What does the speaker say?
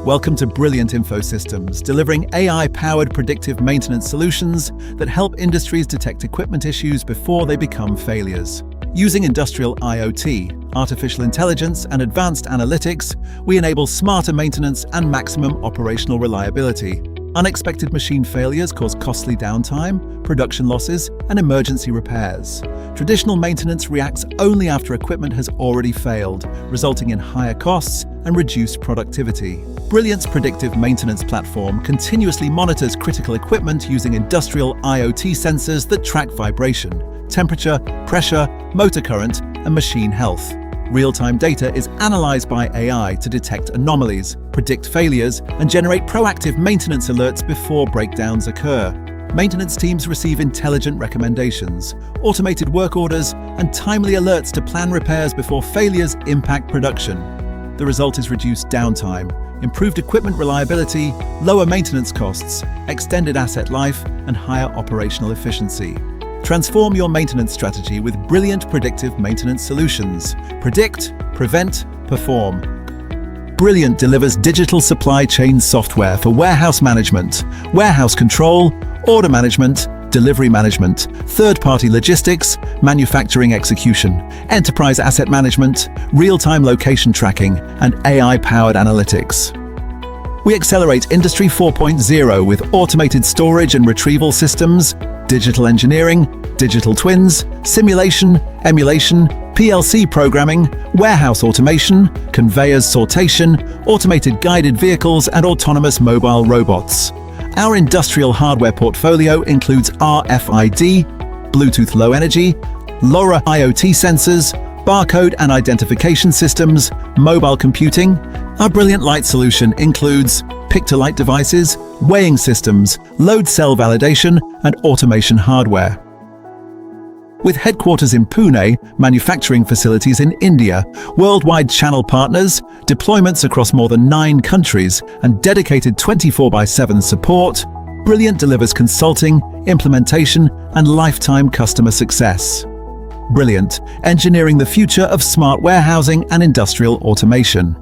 Welcome to Brilliant Info Systems, delivering AI-powered predictive maintenance solutions that help industries detect equipment issues before they become failures. Using industrial IoT, artificial intelligence, and advanced analytics, we enable smarter maintenance and maximum operational reliability. Unexpected machine failures cause costly downtime, production losses, and emergency repairs. Traditional maintenance reacts only after equipment has already failed, resulting in higher costs and reduced productivity. Brilliant's predictive maintenance platform continuously monitors critical equipment using industrial IoT sensors that track vibration, temperature, pressure, motor current, and machine health. Real-time data is analyzed by AI to detect anomalies, predict failures, and generate proactive maintenance alerts before breakdowns occur. Maintenance teams receive intelligent recommendations, automated work orders, and timely alerts to plan repairs before failures impact production. The result is reduced downtime, improved equipment reliability, lower maintenance costs, extended asset life, and higher operational efficiency. Transform your maintenance strategy with Brilliant Predictive Maintenance Solutions. Predict, prevent, perform. Brilliant delivers digital supply chain software for warehouse management, warehouse control, order management, delivery management, third-party logistics, manufacturing execution, enterprise asset management, real-time location tracking, and AI-powered analytics. We accelerate Industry 4.0 with automated storage and retrieval systems, digital engineering, digital twins, simulation, emulation, PLC programming, warehouse automation, conveyors sortation, automated guided vehicles, and autonomous mobile robots. Our industrial hardware portfolio includes RFID, Bluetooth Low Energy, LoRa IoT sensors, barcode and identification systems, mobile computing. Our Brilliant Light solution includes pick-to-light devices, weighing systems, load cell validation, and automation hardware. With headquarters in Pune, manufacturing facilities in India, worldwide channel partners, deployments across more than 9 countries, and dedicated 24/7 support, Brilliant delivers consulting, implementation, and lifetime customer success. Brilliant, engineering the future of smart warehousing and industrial automation.